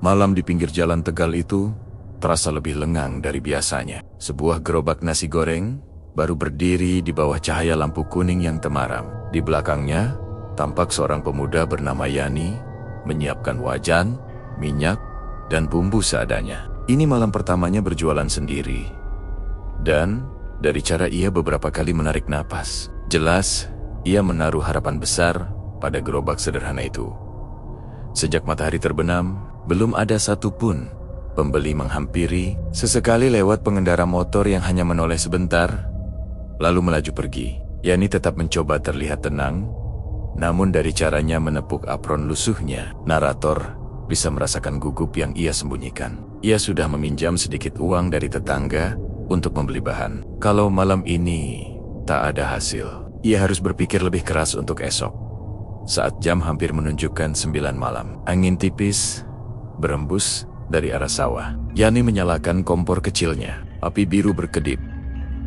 Malam di pinggir jalan Tegal itu terasa lebih lengang dari biasanya. Sebuah gerobak nasi goreng baru berdiri di bawah cahaya lampu kuning yang temaram. Di belakangnya tampak seorang pemuda bernama Yani menyiapkan wajan, minyak, dan bumbu seadanya. Ini malam pertamanya berjualan sendiri. Dan dari cara ia beberapa kali menarik napas, jelas ia menaruh harapan besar pada gerobak sederhana itu. Sejak matahari terbenam, belum ada satupun pembeli menghampiri. Sesekali lewat pengendara motor yang hanya menoleh sebentar, lalu melaju pergi. Yani tetap mencoba terlihat tenang, namun dari caranya menepuk apron lusuhnya, narator bisa merasakan gugup yang ia sembunyikan. Ia sudah meminjam sedikit uang dari tetangga untuk membeli bahan. Kalau malam ini tak ada hasil, ia harus berpikir lebih keras untuk esok. Saat jam hampir menunjukkan 9 malam, angin tipis berembus dari arah sawah. Yani menyalakan kompor kecilnya. Api biru berkedip,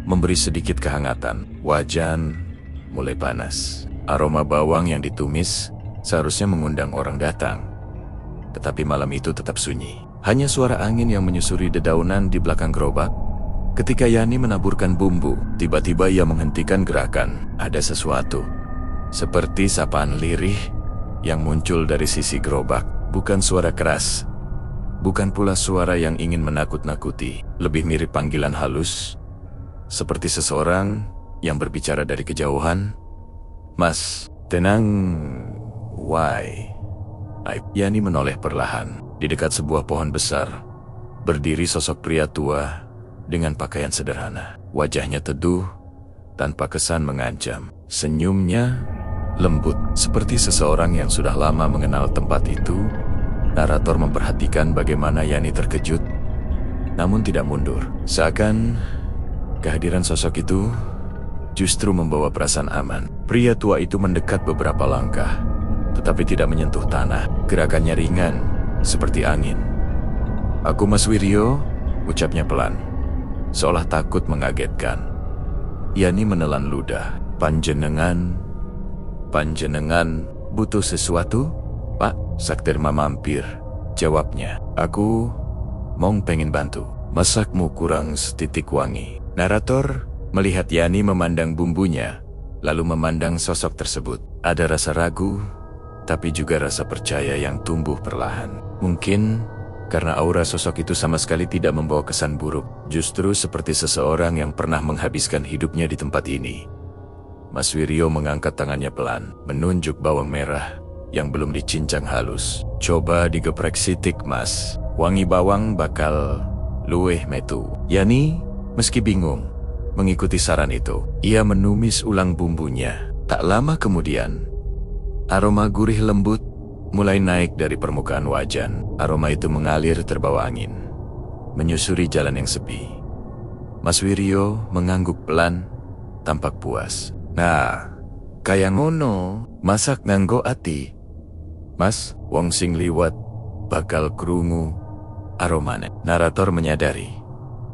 memberi sedikit kehangatan. Wajan mulai panas. Aroma bawang yang ditumis seharusnya mengundang orang datang. Tetapi malam itu tetap sunyi. Hanya suara angin yang menyusuri dedaunan di belakang gerobak. Ketika Yani menaburkan bumbu, tiba-tiba ia menghentikan gerakan. Ada sesuatu, seperti sapaan lirih yang muncul dari sisi gerobak. Bukan suara keras, bukan pula suara yang ingin menakut-nakuti. Lebih mirip panggilan halus, seperti seseorang yang berbicara dari kejauhan. "Mas, tenang, why?" Yani menoleh perlahan. Di dekat sebuah pohon besar, berdiri sosok pria tua dengan pakaian sederhana. Wajahnya teduh, tanpa kesan mengancam. Senyumnya lembut, seperti seseorang yang sudah lama mengenal tempat itu. Narator memperhatikan bagaimana Yani terkejut, namun tidak mundur. Seakan kehadiran sosok itu justru membawa perasaan aman. Pria tua itu mendekat beberapa langkah, tetapi tidak menyentuh tanah. Gerakannya ringan, seperti angin. "Aku Mas Wiryo," ucapnya pelan, seolah takut mengagetkan. Yani menelan ludah. Panjenengan butuh sesuatu, Pak?" "Saktirma mampir," jawabnya. "Aku pengen bantu. Masakmu kurang setitik wangi." Narator melihat Yani memandang bumbunya, lalu memandang sosok tersebut. Ada rasa ragu, tapi juga rasa percaya yang tumbuh perlahan. Mungkin karena aura sosok itu sama sekali tidak membawa kesan buruk, justru seperti seseorang yang pernah menghabiskan hidupnya di tempat ini. Mas Wiryo mengangkat tangannya pelan, menunjuk bawang merah yang belum dicincang halus. "Coba digeprek sitik, Mas. Wangi bawang bakal luweh metu." Yani meski bingung mengikuti saran itu. Ia menumis ulang bumbunya. Tak lama kemudian, aroma gurih lembut mulai naik dari permukaan wajan. Aroma itu mengalir terbawa angin, menyusuri jalan yang sepi. Mas Wiryo mengangguk pelan, tampak puas. "Nah, kaya ngono, masak nganggo ati. Mas, wong sing liwat bakal krungu aromane." Narator menyadari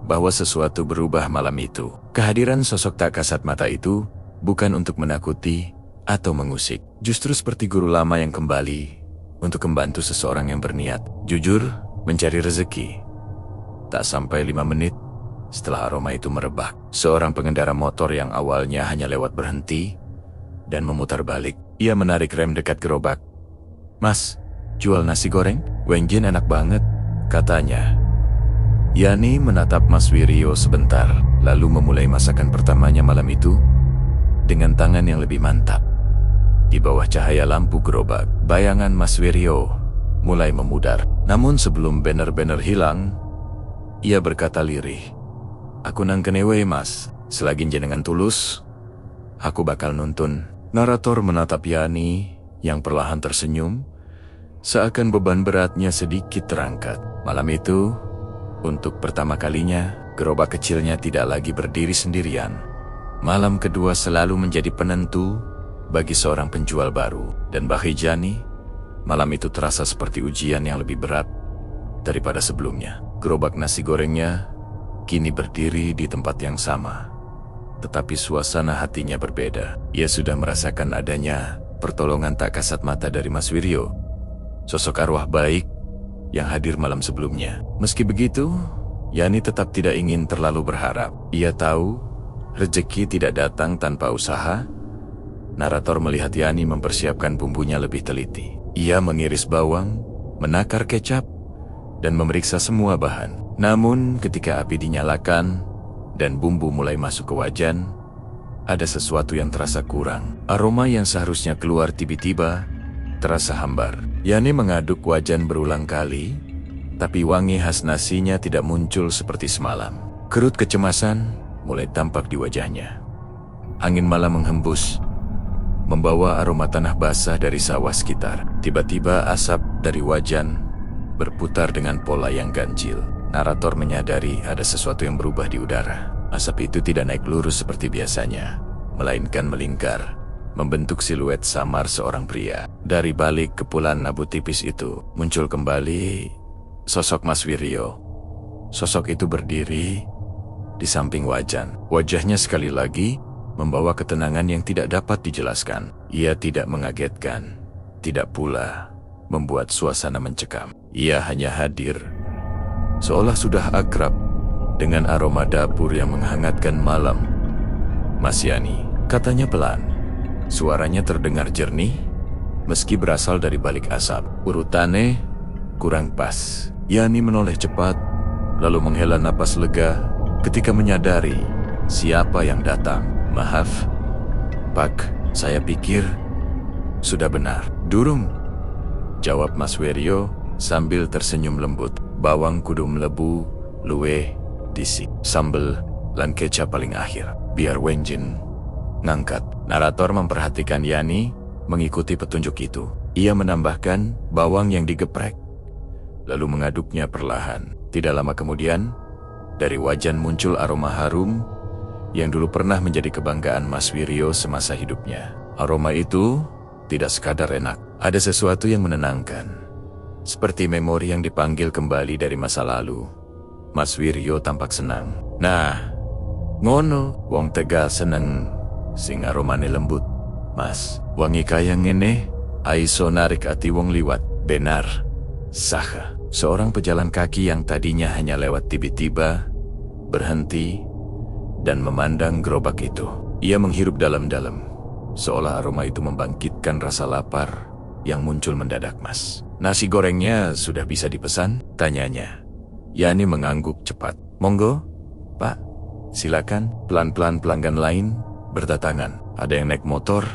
bahwa sesuatu berubah malam itu. Kehadiran sosok tak kasat mata itu bukan untuk menakuti atau mengusik. Justru seperti guru lama yang kembali untuk membantu seseorang yang berniat jujur mencari rezeki. Tak sampai 5 menit setelah aroma itu merebak, seorang pengendara motor yang awalnya hanya lewat berhenti dan memutar balik. Ia menarik rem dekat gerobak. "Mas, jual nasi goreng? Wengjin enak banget," katanya. Yani menatap Mas Wiryo sebentar, lalu memulai masakan pertamanya malam itu dengan tangan yang lebih mantap. Di bawah cahaya lampu gerobak, bayangan Mas Wiryo mulai memudar. Namun sebelum banner-banner hilang, ia berkata lirih, "Aku nang kenewe, Mas. Selagi jenengan tulus, aku bakal nuntun." Narator menatap Yani yang perlahan tersenyum, seakan beban beratnya sedikit terangkat. Malam itu, untuk pertama kalinya, gerobak kecilnya tidak lagi berdiri sendirian. Malam kedua selalu menjadi penentu bagi seorang penjual baru. Dan bagi Yani, malam itu terasa seperti ujian yang lebih berat daripada sebelumnya. Gerobak nasi gorengnya kini berdiri di tempat yang sama, tetapi suasana hatinya berbeda. Ia sudah merasakan adanya pertolongan tak kasat mata dari Mas Wiryo. Sosok arwah baik yang hadir malam sebelumnya. Meski begitu, Yani tetap tidak ingin terlalu berharap. Ia tahu rezeki tidak datang tanpa usaha. Narator melihat Yani mempersiapkan bumbunya lebih teliti. Ia mengiris bawang, menakar kecap, dan memeriksa semua bahan. Namun ketika api dinyalakan dan bumbu mulai masuk ke wajan, ada sesuatu yang terasa kurang. Aroma yang seharusnya keluar tiba-tiba terasa hambar. Yani mengaduk wajan berulang kali, tapi wangi khas nasinya tidak muncul seperti semalam. Kerut kecemasan mulai tampak di wajahnya. Angin malam menghembus, membawa aroma tanah basah dari sawah sekitar. Tiba-tiba asap dari wajan berputar dengan pola yang ganjil. Narator menyadari ada sesuatu yang berubah di udara. Asap itu tidak naik lurus seperti biasanya, melainkan melingkar, membentuk siluet samar seorang pria. Dari balik kepulan abu tipis itu, muncul kembali sosok Mas Wiryo. Sosok itu berdiri di samping wajan. Wajahnya sekali lagi membawa ketenangan yang tidak dapat dijelaskan. Ia tidak mengagetkan, tidak pula membuat suasana mencekam. Ia hanya hadir, seolah sudah akrab dengan aroma dapur yang menghangatkan malam. "Mas Yani," katanya pelan. Suaranya terdengar jernih, meski berasal dari balik asap. Urutannya kurang pas. Yani menoleh cepat, lalu menghela napas lega ketika menyadari siapa yang datang. "Maaf, Pak, saya pikir sudah benar." "Durung," jawab Mas Wiryo sambil tersenyum lembut. "Bawang kudu mlebu luweh disik, sambel lan kecap paling akhir, biar wenjin ngangkat." Narator memperhatikan Yani mengikuti petunjuk itu. Ia menambahkan bawang yang digeprek, lalu mengaduknya perlahan. Tidak lama kemudian, dari wajan muncul aroma harum yang dulu pernah menjadi kebanggaan Mas Wiryo semasa hidupnya. Aroma itu tidak sekadar enak, ada sesuatu yang menenangkan, seperti memori yang dipanggil kembali dari masa lalu. Mas Wiryo tampak senang. "Nah, ngono, wong Tegal seneng sing aromane lembut, Mas. Wangi kaya ngene, aiso narik ati wong liwat." "Benar, Saha." Seorang pejalan kaki yang tadinya hanya lewat tiba-tiba berhenti dan memandang gerobak itu. Ia menghirup dalam-dalam, seolah aroma itu membangkitkan rasa lapar yang muncul mendadak. "Mas, nasi gorengnya sudah bisa dipesan?" tanyanya. Yani mengangguk cepat. "Monggo, Pak, silakan." Pelan-pelan pelanggan lain berdatangan. Ada yang naik motor,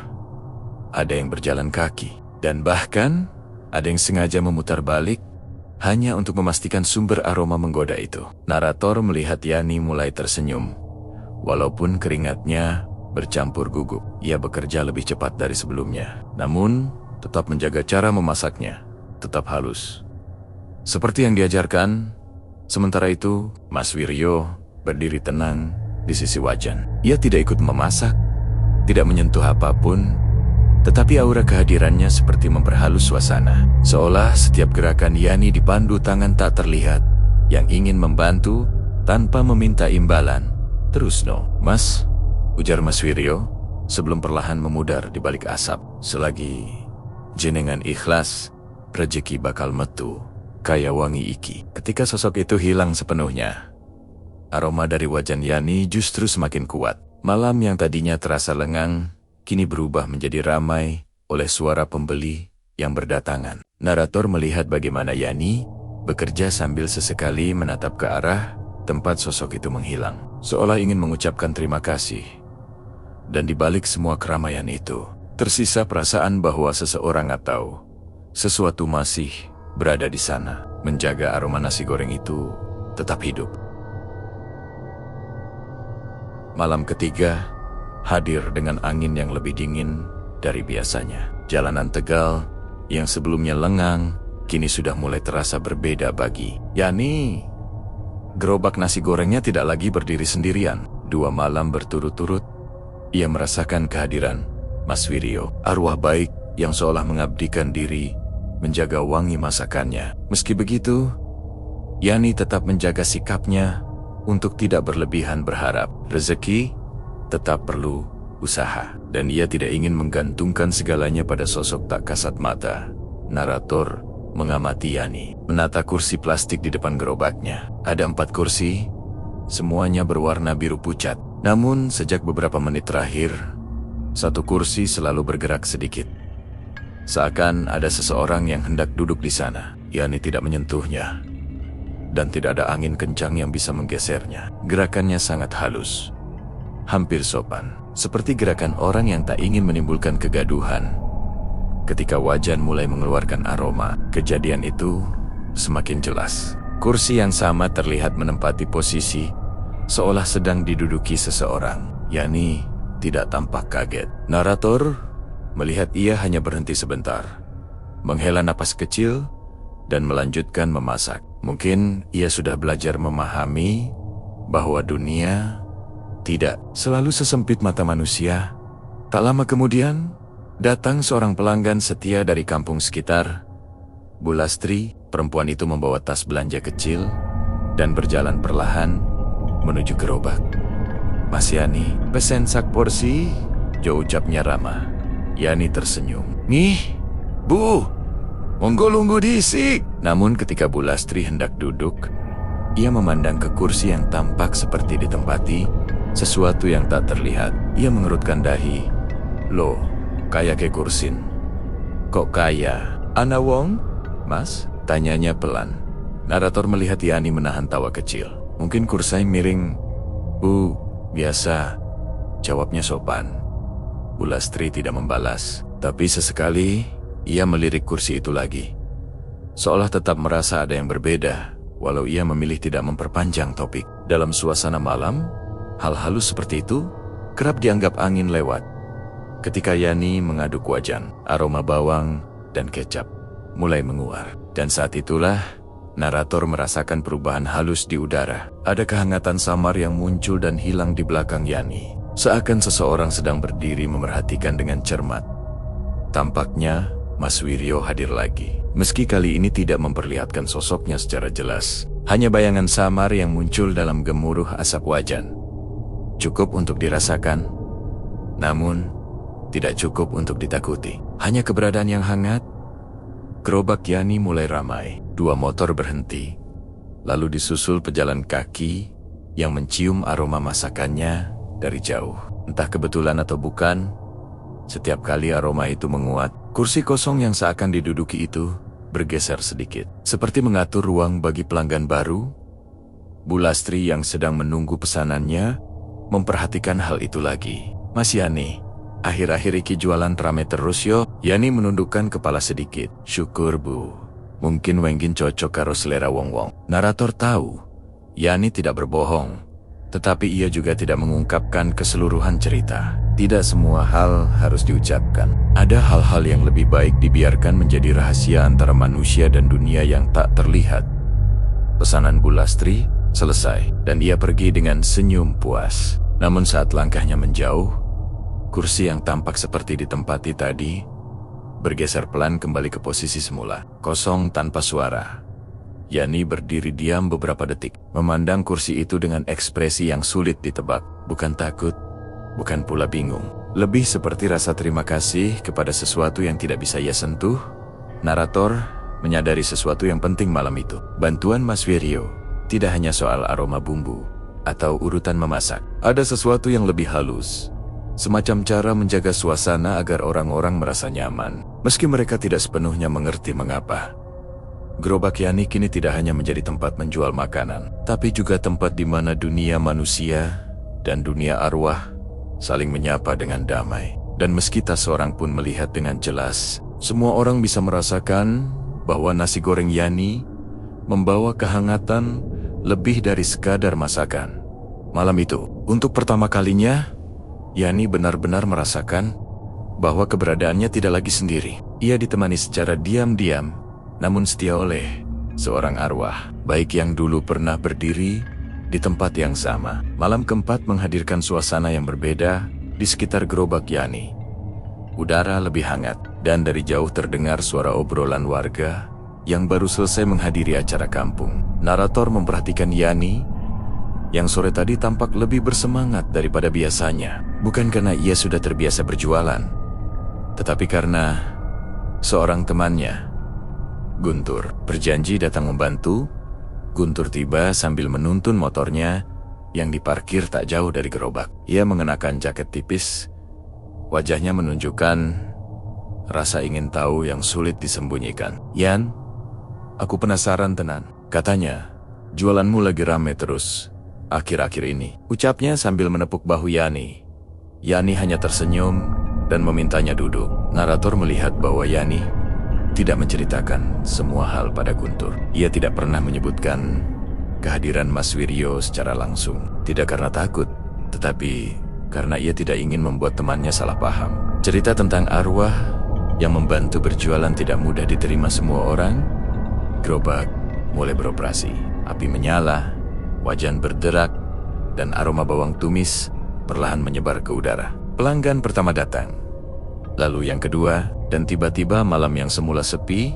ada yang berjalan kaki, dan bahkan ada yang sengaja memutar balik hanya untuk memastikan sumber aroma menggoda itu. Narator melihat Yani mulai tersenyum, walaupun keringatnya bercampur gugup. Ia bekerja lebih cepat dari sebelumnya, namun tetap menjaga cara memasaknya tetap halus, seperti yang diajarkan. Sementara itu, Mas Wiryo berdiri tenang di sisi wajan. Ia tidak ikut memasak, tidak menyentuh apapun, tetapi aura kehadirannya seperti memperhalus suasana. Seolah setiap gerakan Yani dipandu tangan tak terlihat yang ingin membantu tanpa meminta imbalan. "Terus no, Mas," ujar Mas Wiryo sebelum perlahan memudar di balik asap. "Selagi jenengan ikhlas, rezeki bakal metu kaya wangi iki." Ketika sosok itu hilang sepenuhnya, aroma dari wajan Yani justru semakin kuat. Malam yang tadinya terasa lengang kini berubah menjadi ramai oleh suara pembeli yang berdatangan. Narator melihat bagaimana Yani bekerja sambil sesekali menatap ke arah tempat sosok itu menghilang, seolah ingin mengucapkan terima kasih. Dan di balik semua keramaian itu, tersisa perasaan bahwa seseorang atau sesuatu masih berada di sana, menjaga aroma nasi goreng itu tetap hidup. Malam ketiga hadir dengan angin yang lebih dingin dari biasanya. Jalanan Tegal yang sebelumnya lengang kini sudah mulai terasa berbeda bagi Yani. Gerobak nasi gorengnya tidak lagi berdiri sendirian. 2 malam berturut-turut ia merasakan kehadiran Mas Wiryo, arwah baik yang seolah mengabdikan diri menjaga wangi masakannya. Meski begitu, Yani tetap menjaga sikapnya untuk tidak berlebihan berharap. Rezeki tetap perlu usaha, dan ia tidak ingin menggantungkan segalanya pada sosok tak kasat mata, narator mengamati Yani, menata kursi plastik di depan gerobaknya. Ada 4 kursi, semuanya berwarna biru pucat. Namun sejak beberapa menit terakhir, satu kursi selalu bergerak sedikit. Seakan ada seseorang yang hendak duduk di sana. Yani tidak menyentuhnya, dan tidak ada angin kencang yang bisa menggesernya. Gerakannya sangat halus, hampir sopan, seperti gerakan orang yang tak ingin menimbulkan kegaduhan. Ketika wajan mulai mengeluarkan aroma, kejadian itu semakin jelas. Kursi yang sama terlihat menempati posisi seolah sedang diduduki seseorang. Yani tidak tampak kaget. Narator melihat ia hanya berhenti sebentar, menghela napas kecil, dan melanjutkan memasak. Mungkin ia sudah belajar memahami bahwa dunia tidak selalu sesempit mata manusia. Tak lama kemudian, datang seorang pelanggan setia dari kampung sekitar. Bu Lastri, perempuan itu membawa tas belanja kecil dan berjalan perlahan menuju gerobak. "Mas Yani, pesen sak porsi," Jo ucapnya ramah. Yani tersenyum. "Nih, Bu, monggo lunggu disik." Namun ketika Bu Lastri hendak duduk, ia memandang ke kursi yang tampak seperti ditempati sesuatu yang tak terlihat. Ia mengerutkan dahi. "Loh, kaya ke kursin." "Kok kaya? Ana wong, Mas?" tanyanya pelan. Narator melihat Yani menahan tawa kecil. "Mungkin kursai miring, Bu." "Biasa," jawabnya sopan. Bu Lastri tidak membalas, tapi sesekali ia melirik kursi itu lagi, seolah tetap merasa ada yang berbeda, walau ia memilih tidak memperpanjang topik. Dalam suasana malam, hal halus seperti itu kerap dianggap angin lewat. Ketika Yani mengaduk wajan, aroma bawang dan kecap mulai menguar. Dan saat itulah, narator merasakan perubahan halus di udara. Ada kehangatan samar yang muncul dan hilang di belakang Yani. Seakan seseorang sedang berdiri memerhatikan dengan cermat. Tampaknya Mas Wiryo hadir lagi. Meski kali ini tidak memperlihatkan sosoknya secara jelas, hanya bayangan samar yang muncul dalam gemuruh asap wajan. Cukup untuk dirasakan, namun tidak cukup untuk ditakuti. Hanya keberadaan yang hangat. Gerobak Yani mulai ramai. 2 motor berhenti, lalu disusul pejalan kaki yang mencium aroma masakannya dari jauh. Entah kebetulan atau bukan, setiap kali aroma itu menguat, kursi kosong yang seakan diduduki itu bergeser sedikit, seperti mengatur ruang bagi pelanggan baru. Bu Lastri yang sedang menunggu pesanannya memperhatikan hal itu lagi. "Mas Yani, akhir-akhir iki jualan rame terus yo." Yani menundukkan kepala sedikit. "Syukur, Bu. Mungkin wengkin cocok karo selera wong-wong." Narator tahu Yani tidak berbohong, tetapi ia juga tidak mengungkapkan keseluruhan cerita. Tidak semua hal harus diucapkan. Ada hal-hal yang lebih baik dibiarkan menjadi rahasia antara manusia dan dunia yang tak terlihat. Pesanan Bu Lastri selesai, dan ia pergi dengan senyum puas. Namun saat langkahnya menjauh, kursi yang tampak seperti ditempati tadi bergeser pelan kembali ke posisi semula, kosong tanpa suara. Yani berdiri diam beberapa detik, memandang kursi itu dengan ekspresi yang sulit ditebak. Bukan takut, bukan pula bingung. Lebih seperti rasa terima kasih kepada sesuatu yang tidak bisa ia sentuh. Narator menyadari sesuatu yang penting malam itu. Bantuan Mas Wiryo tidak hanya soal aroma bumbu atau urutan memasak. Ada sesuatu yang lebih halus, semacam cara menjaga suasana agar orang-orang merasa nyaman, meski mereka tidak sepenuhnya mengerti mengapa. Gerobak Yani kini tidak hanya menjadi tempat menjual makanan, tapi juga tempat di mana dunia manusia dan dunia arwah saling menyapa dengan damai. Dan meski tak seorang pun melihat dengan jelas, semua orang bisa merasakan bahwa nasi goreng Yani membawa kehangatan lebih dari sekadar masakan. Malam itu, untuk pertama kalinya, Yani benar-benar merasakan bahwa keberadaannya tidak lagi sendiri. Ia ditemani secara diam-diam, namun setia oleh seorang arwah, baik yang dulu pernah berdiri di tempat yang sama. Malam keempat menghadirkan suasana yang berbeda di sekitar gerobak Yani. Udara lebih hangat, dan dari jauh terdengar suara obrolan warga yang baru selesai menghadiri acara kampung. Narator memperhatikan Yani yang sore tadi tampak lebih bersemangat daripada biasanya. Bukan karena ia sudah terbiasa berjualan, tetapi karena seorang temannya Guntur berjanji datang membantu. Guntur tiba sambil menuntun motornya yang diparkir tak jauh dari gerobak. Ia mengenakan jaket tipis. Wajahnya menunjukkan rasa ingin tahu yang sulit disembunyikan. "Yan, aku penasaran tenan," katanya. "Jualanmu lagi rame terus akhir-akhir ini," ucapnya sambil menepuk bahu Yani. Yani hanya tersenyum dan memintanya duduk. Narator melihat bahwa Yani tidak menceritakan semua hal pada Guntur. Ia tidak pernah menyebutkan kehadiran Mas Wiryo secara langsung. Tidak karena takut, tetapi karena ia tidak ingin membuat temannya salah paham. Cerita tentang arwah yang membantu berjualan tidak mudah diterima semua orang. Gerobak mulai beroperasi. Api menyala, wajan berderak, dan aroma bawang tumis perlahan menyebar ke udara. Pelanggan pertama datang, lalu yang kedua, dan tiba-tiba malam yang semula sepi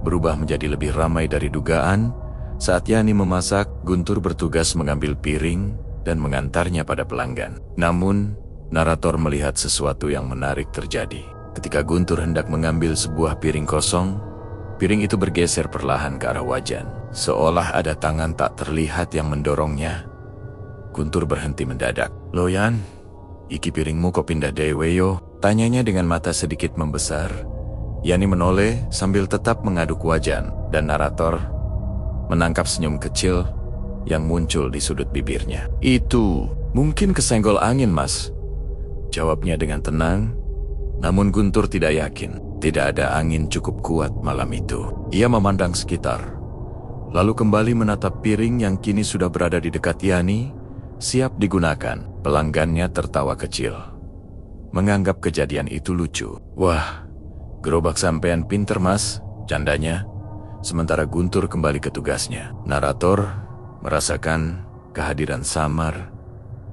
berubah menjadi lebih ramai dari dugaan. Saat Yani memasak, Guntur bertugas mengambil piring dan mengantarnya pada pelanggan. Namun, narator melihat sesuatu yang menarik terjadi. Ketika Guntur hendak mengambil sebuah piring kosong, piring itu bergeser perlahan ke arah wajan. Seolah ada tangan tak terlihat yang mendorongnya. Guntur berhenti mendadak. "Lo Yan, iki piringmu kok pindah dewe yo?" tanyanya dengan mata sedikit membesar. Yani menoleh sambil tetap mengaduk wajan, dan narator menangkap senyum kecil yang muncul di sudut bibirnya. "Itu mungkin kesenggol angin, Mas," jawabnya dengan tenang. Namun Guntur tidak yakin. Tidak ada angin cukup kuat malam itu. Ia memandang sekitar, lalu kembali menatap piring yang kini sudah berada di dekat Yani, siap digunakan. Pelanggannya tertawa kecil, menganggap kejadian itu lucu. "Wah, gerobak sampean pinter, Mas," candanya. Sementara Guntur kembali ke tugasnya. Narator merasakan kehadiran samar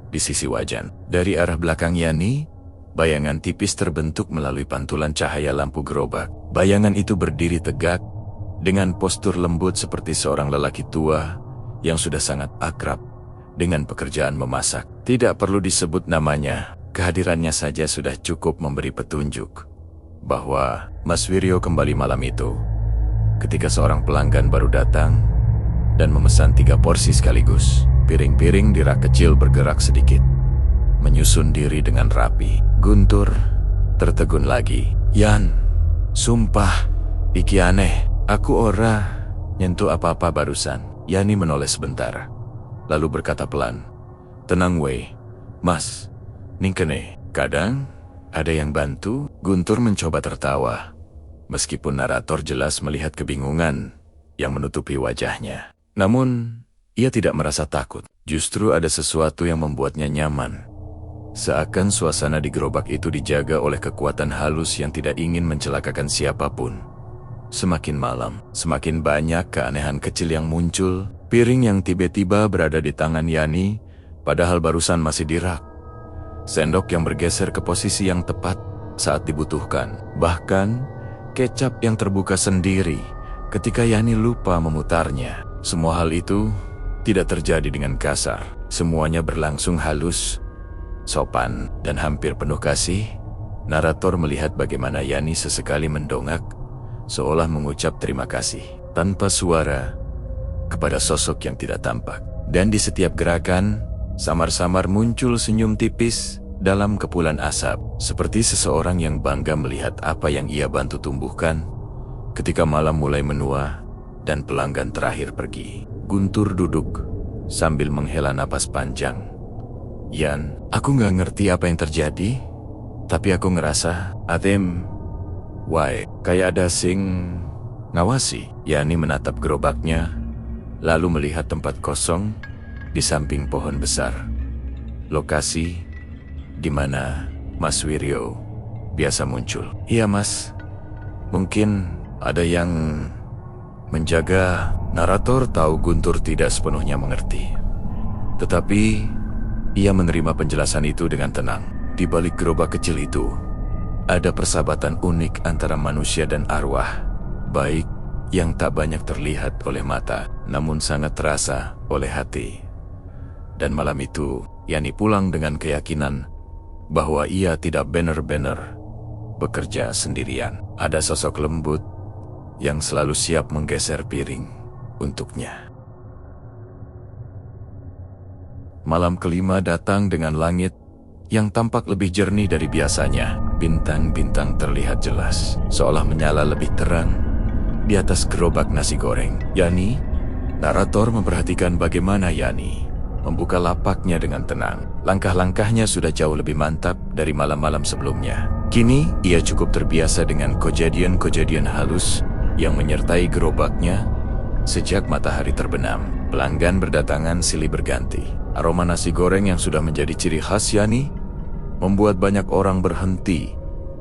di sisi wajan. Dari arah belakang Yani, bayangan tipis terbentuk melalui pantulan cahaya lampu gerobak. Bayangan itu berdiri tegak dengan postur lembut seperti seorang lelaki tua yang sudah sangat akrab dengan pekerjaan memasak. Tidak perlu disebut namanya, kehadirannya saja sudah cukup memberi petunjuk bahwa Mas Wiryo kembali malam itu. Ketika seorang pelanggan baru datang dan memesan 3 porsi sekaligus, piring-piring di rak kecil bergerak sedikit, menyusun diri dengan rapi. Guntur tertegun lagi. "Yan, sumpah, iki aneh. Aku ora nyentuh apa-apa barusan." Yani menoleh sebentar, lalu berkata pelan, "Tenang weh, Mas, ning kene. Kadang ada yang bantu." Guntur mencoba tertawa, meskipun narator jelas melihat kebingungan yang menutupi wajahnya. Namun, ia tidak merasa takut. Justru ada sesuatu yang membuatnya nyaman. Seakan suasana di gerobak itu dijaga oleh kekuatan halus yang tidak ingin mencelakakan siapapun. Semakin malam, semakin banyak keanehan kecil yang muncul. Piring yang tiba-tiba berada di tangan Yani, padahal barusan masih di rak. Sendok yang bergeser ke posisi yang tepat saat dibutuhkan. Bahkan, kecap yang terbuka sendiri ketika Yani lupa memutarnya. Semua hal itu tidak terjadi dengan kasar. Semuanya berlangsung halus, sopan, dan hampir penuh kasih. Narator melihat bagaimana Yani sesekali mendongak, seolah mengucap terima kasih tanpa suara kepada sosok yang tidak tampak. Dan di setiap gerakan, samar-samar muncul senyum tipis dalam kepulan asap, seperti seseorang yang bangga melihat apa yang ia bantu tumbuhkan. Ketika malam mulai menua dan pelanggan terakhir pergi, Guntur duduk sambil menghela napas panjang. "Yan, aku nggak ngerti apa yang terjadi, tapi aku ngerasa atem, wae, kayak ada sing ngawasi." Yani menatap gerobaknya, lalu melihat tempat kosong di samping pohon besar. Lokasi di mana Mas Wiryo biasa muncul. "Iya Mas, mungkin ada yang menjaga." Narator tahu Guntur tidak sepenuhnya mengerti, tetapi ia menerima penjelasan itu dengan tenang. Di balik gerobak kecil itu, ada persahabatan unik antara manusia dan arwah, baik yang tak banyak terlihat oleh mata, namun sangat terasa oleh hati. Dan malam itu, Yani pulang dengan keyakinan bahwa ia tidak benar-benar bekerja sendirian. Ada sosok lembut yang selalu siap menggeser piring untuknya. Malam kelima datang dengan langit yang tampak lebih jernih dari biasanya. Bintang-bintang terlihat jelas, seolah menyala lebih terang di atas gerobak nasi goreng. Yani, narator memperhatikan bagaimana Yani membuka lapaknya dengan tenang. Langkah-langkahnya sudah jauh lebih mantap dari malam-malam sebelumnya. Kini, ia cukup terbiasa dengan kejadian-kejadian halus yang menyertai gerobaknya sejak matahari terbenam. Pelanggan berdatangan silih berganti. Aroma nasi goreng yang sudah menjadi ciri khas Yani membuat banyak orang berhenti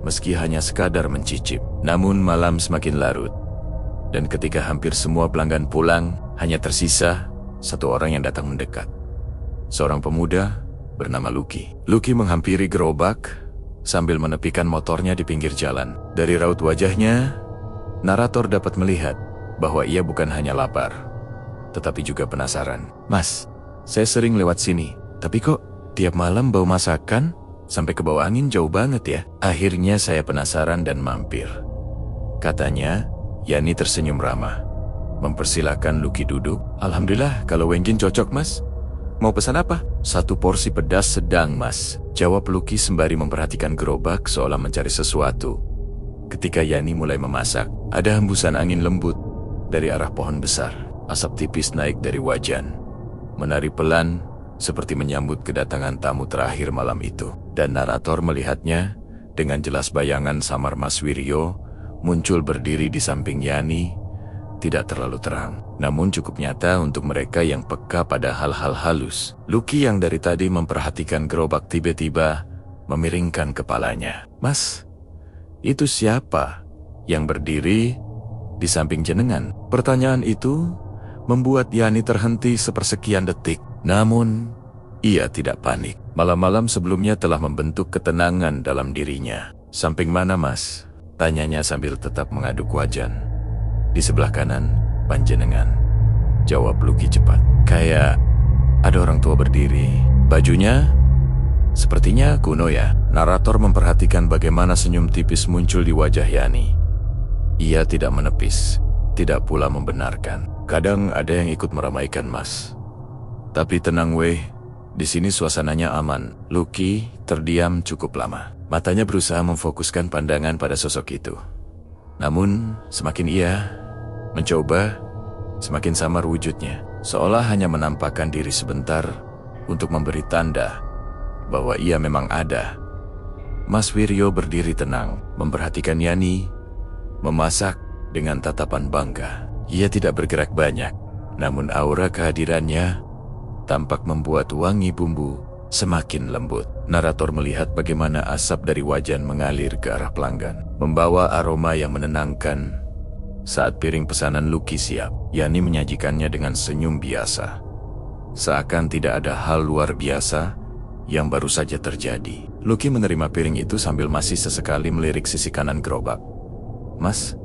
meski hanya sekadar mencicip. Namun malam semakin larut, dan ketika hampir semua pelanggan pulang, hanya tersisa satu orang yang datang mendekat. Seorang pemuda bernama Lucky. Lucky menghampiri gerobak sambil menepikan motornya di pinggir jalan. Dari raut wajahnya, narator dapat melihat bahwa ia bukan hanya lapar, tetapi juga penasaran. "Mas, saya sering lewat sini, tapi kok tiap malam bau masakan sampai ke bawah angin jauh banget ya?" "Akhirnya saya penasaran dan mampir," katanya. Yani tersenyum ramah, mempersilahkan Lucky duduk. "Alhamdulillah, kalau Wenjin cocok, Mas. Mau pesan apa?" "1 porsi pedas sedang, Mas," jawab Lucky sembari memperhatikan gerobak seolah mencari sesuatu. Ketika Yani mulai memasak, ada hembusan angin lembut dari arah pohon besar. Asap tipis naik dari wajan, menari pelan seperti menyambut kedatangan tamu terakhir malam itu. Dan narator melihatnya dengan jelas. Bayangan samar Mas Wiryo muncul berdiri di samping Yani. Tidak terlalu terang, namun cukup nyata untuk mereka yang peka pada hal-hal halus. Lucky yang dari tadi memperhatikan gerobak tiba-tiba memiringkan kepalanya. "Mas, itu siapa yang berdiri di samping jenengan?" Pertanyaan itu membuat Yani terhenti sepersekian detik. Namun, ia tidak panik. Malam-malam sebelumnya telah membentuk ketenangan dalam dirinya. "Samping mana, Mas?" tanyanya sambil tetap mengaduk wajan. "Di sebelah kanan, panjenengan," jawab Lucky cepat. "Kayak ada orang tua berdiri. Bajunya sepertinya kuno ya." Narator memperhatikan bagaimana senyum tipis muncul di wajah Yani. Ia tidak menepis, tidak pula membenarkan. "Kadang ada yang ikut meramaikan, Mas. Tapi tenang weh, di sini suasananya aman." Lucky terdiam cukup lama. Matanya berusaha memfokuskan pandangan pada sosok itu. Namun, semakin ia mencoba, semakin samar wujudnya. Seolah hanya menampakkan diri sebentar untuk memberi tanda bahwa ia memang ada. Mas Wiryo berdiri tenang, memperhatikan Yani memasak dengan tatapan bangga. Ia tidak bergerak banyak, namun aura kehadirannya tampak membuat wangi bumbu semakin lembut. Narator melihat bagaimana asap dari wajan mengalir ke arah pelanggan, membawa aroma yang menenangkan. Saat piring pesanan Lucky siap, Yani menyajikannya dengan senyum biasa, seakan tidak ada hal luar biasa yang baru saja terjadi. Lucky menerima piring itu sambil masih sesekali melirik sisi kanan gerobak. "Mas,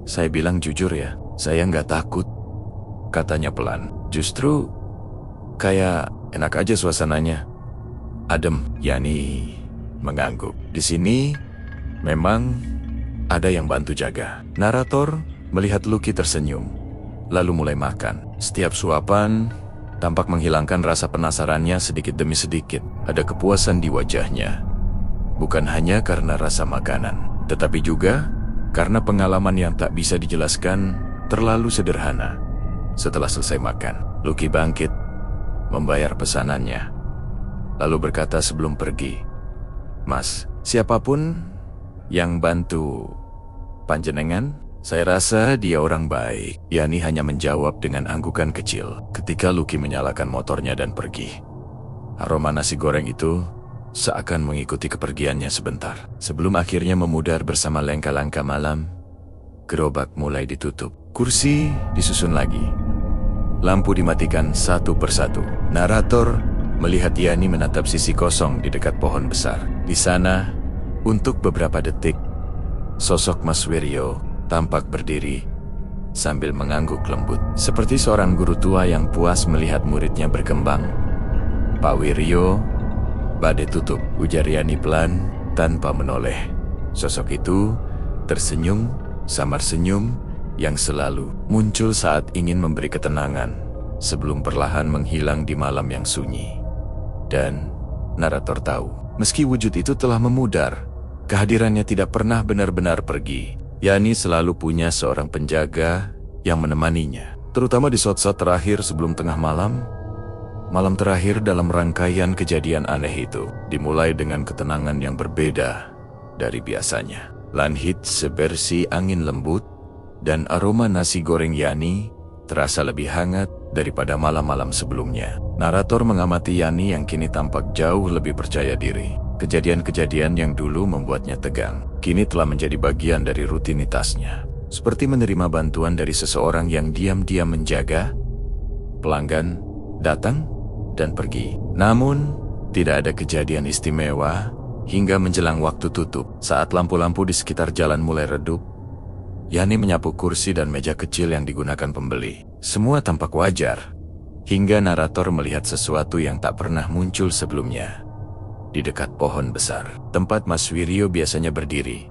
saya bilang jujur ya, saya nggak takut," katanya pelan. "Justru kayak enak aja suasananya. Adem." Yani mengangguk. "Di sini memang ada yang bantu jaga." Narator melihat Lucky tersenyum, lalu mulai makan. Setiap suapan tampak menghilangkan rasa penasarannya sedikit demi sedikit. Ada kepuasan di wajahnya, bukan hanya karena rasa makanan, tetapi juga karena pengalaman yang tak bisa dijelaskan terlalu sederhana. Setelah selesai makan, Lucky bangkit, membayar pesanannya, lalu berkata sebelum pergi, "Mas, siapapun yang bantu panjenengan, saya rasa dia orang baik." Yani hanya menjawab dengan anggukan kecil ketika Lucky menyalakan motornya dan pergi. Aroma nasi goreng itu seakan mengikuti kepergiannya sebentar. Sebelum akhirnya memudar bersama langkah-langkah malam, gerobak mulai ditutup. Kursi disusun lagi. Lampu dimatikan satu persatu. Narator melihat Yani menatap sisi kosong di dekat pohon besar. Di sana, untuk beberapa detik, sosok Mas Wiryo tampak berdiri sambil mengangguk lembut, seperti seorang guru tua yang puas melihat muridnya berkembang. "Pak Wiryo, badai tutup," ujar Yani pelan tanpa menoleh. Sosok itu tersenyum, samar senyum, yang selalu muncul saat ingin memberi ketenangan sebelum perlahan menghilang di malam yang sunyi. Dan narator tahu, meski wujud itu telah memudar, kehadirannya tidak pernah benar-benar pergi. Yani selalu punya seorang penjaga yang menemaninya, terutama di saat-saat terakhir sebelum tengah malam. Malam terakhir dalam rangkaian kejadian aneh itu dimulai dengan ketenangan yang berbeda dari biasanya. Langit sebersih angin lembut dan aroma nasi goreng Yani terasa lebih hangat daripada malam-malam sebelumnya. Narator mengamati Yani yang kini tampak jauh lebih percaya diri. Kejadian-kejadian yang dulu membuatnya tegang, kini telah menjadi bagian dari rutinitasnya. Seperti menerima bantuan dari seseorang yang diam-diam menjaga. Pelanggan datang dan pergi. Namun, tidak ada kejadian istimewa hingga menjelang waktu tutup. Saat lampu-lampu di sekitar jalan mulai redup, Yani menyapu kursi dan meja kecil yang digunakan pembeli. Semua tampak wajar, hingga narator melihat sesuatu yang tak pernah muncul sebelumnya. Di dekat pohon besar, tempat Mas Wiryo biasanya berdiri,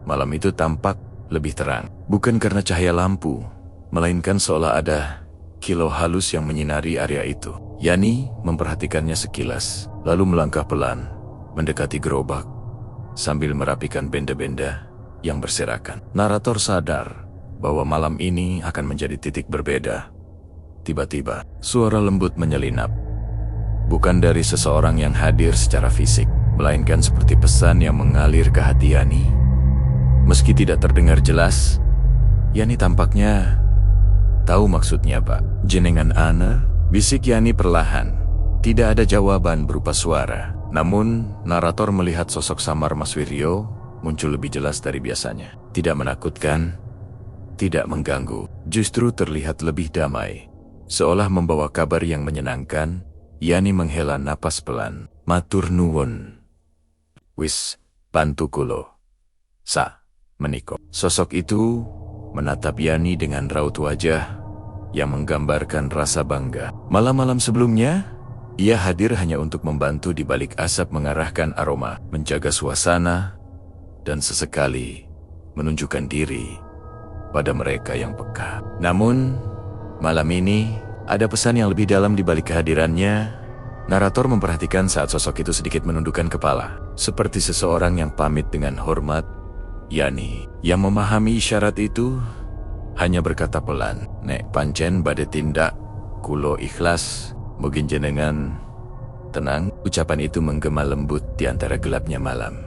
malam itu tampak lebih terang. Bukan karena cahaya lampu, melainkan seolah ada kilau halus yang menyinari area itu. Yani memperhatikannya sekilas, lalu melangkah pelan, mendekati gerobak, sambil merapikan benda-benda yang berserakan. Narator sadar bahwa malam ini akan menjadi titik berbeda. Tiba-tiba, suara lembut menyelinap. Bukan dari seseorang yang hadir secara fisik, melainkan seperti pesan yang mengalir ke hati Yani. Meski tidak terdengar jelas, Yani tampaknya tahu maksudnya, "Pak, jenengan ana?" Bisik Yani perlahan. Tidak ada jawaban berupa suara. Namun, narator melihat sosok samar Mas Wiryo muncul lebih jelas dari biasanya. Tidak menakutkan, tidak mengganggu, justru terlihat lebih damai. Seolah membawa kabar yang menyenangkan, Yani menghela napas pelan. "Matur nuwun. Wis, bantu kulo. Sa, meniko." Sosok itu menatap Yani dengan raut wajah yang menggambarkan rasa bangga. Malam-malam sebelumnya, ia hadir hanya untuk membantu di balik asap mengarahkan aroma, menjaga suasana, dan sesekali menunjukkan diri pada mereka yang peka. Namun, malam ini ada pesan yang lebih dalam di balik kehadirannya. Narator memperhatikan saat sosok itu sedikit menundukkan kepala, seperti seseorang yang pamit dengan hormat. Yani, yang memahami isyarat itu, hanya berkata pelan, "Nek pancen bade tindak, kulo ikhlas, mungkin jenengan tenang." Ucapan itu menggema lembut di antara gelapnya malam.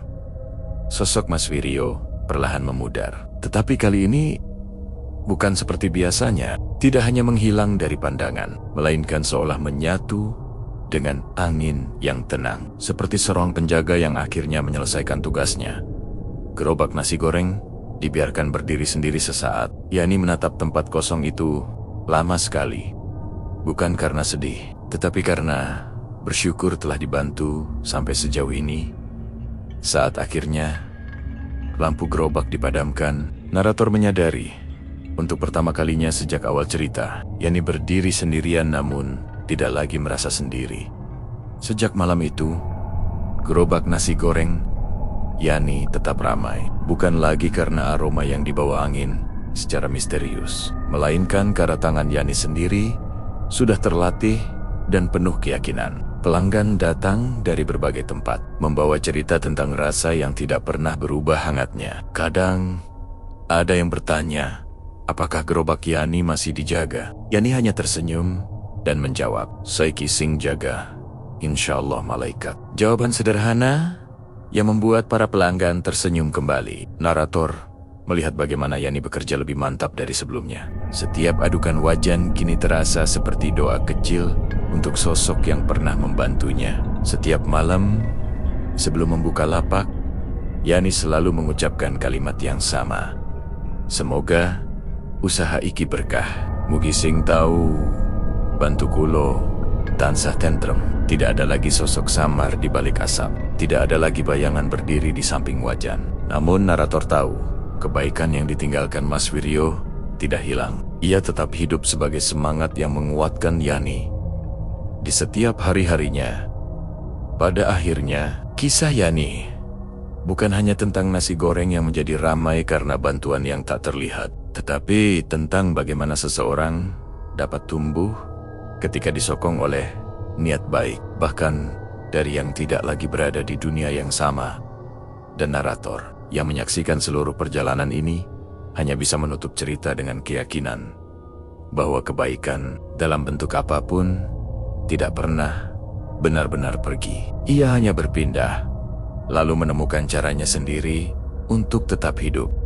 Sosok Mas Wiryo perlahan memudar. Tetapi kali ini bukan seperti biasanya. Tidak hanya menghilang dari pandangan, melainkan seolah menyatu dengan angin yang tenang. Seperti seorang penjaga yang akhirnya menyelesaikan tugasnya. Gerobak nasi goreng dibiarkan berdiri sendiri sesaat. Yani menatap tempat kosong itu lama sekali. Bukan karena sedih, tetapi karena bersyukur telah dibantu sampai sejauh ini. Saat akhirnya lampu gerobak dipadamkan, narator menyadari untuk pertama kalinya sejak awal cerita, Yani berdiri sendirian namun tidak lagi merasa sendiri. Sejak malam itu, gerobak nasi goreng Yani tetap ramai, bukan lagi karena aroma yang dibawa angin secara misterius, melainkan karena tangan Yani sendiri sudah terlatih dan penuh keyakinan. Pelanggan datang dari berbagai tempat, membawa cerita tentang rasa yang tidak pernah berubah hangatnya. Kadang, ada yang bertanya, apakah gerobak Yani masih dijaga? Yani hanya tersenyum dan menjawab, "Saiki sing jaga, insyaallah malaikat." Jawaban sederhana yang membuat para pelanggan tersenyum kembali. Narator melihat bagaimana Yani bekerja lebih mantap dari sebelumnya. Setiap adukan wajan kini terasa seperti doa kecil untuk sosok yang pernah membantunya. Setiap malam, sebelum membuka lapak, Yani selalu mengucapkan kalimat yang sama. "Semoga usaha iki berkah. Mugi sing tahu bantu kulo tansah tentrem." Tidak ada lagi sosok samar di balik asap. Tidak ada lagi bayangan berdiri di samping wajan. Namun narator tahu, kebaikan yang ditinggalkan Mas Wiryo tidak hilang. Ia tetap hidup sebagai semangat yang menguatkan Yani di setiap hari-harinya. Pada akhirnya, kisah Yani bukan hanya tentang nasi goreng yang menjadi ramai karena bantuan yang tak terlihat, tetapi tentang bagaimana seseorang dapat tumbuh ketika disokong oleh niat baik, bahkan dari yang tidak lagi berada di dunia yang sama. Dan narator yang menyaksikan seluruh perjalanan ini hanya bisa menutup cerita dengan keyakinan bahwa kebaikan dalam bentuk apapun tidak pernah benar-benar pergi. Ia hanya berpindah, lalu menemukan caranya sendiri untuk tetap hidup.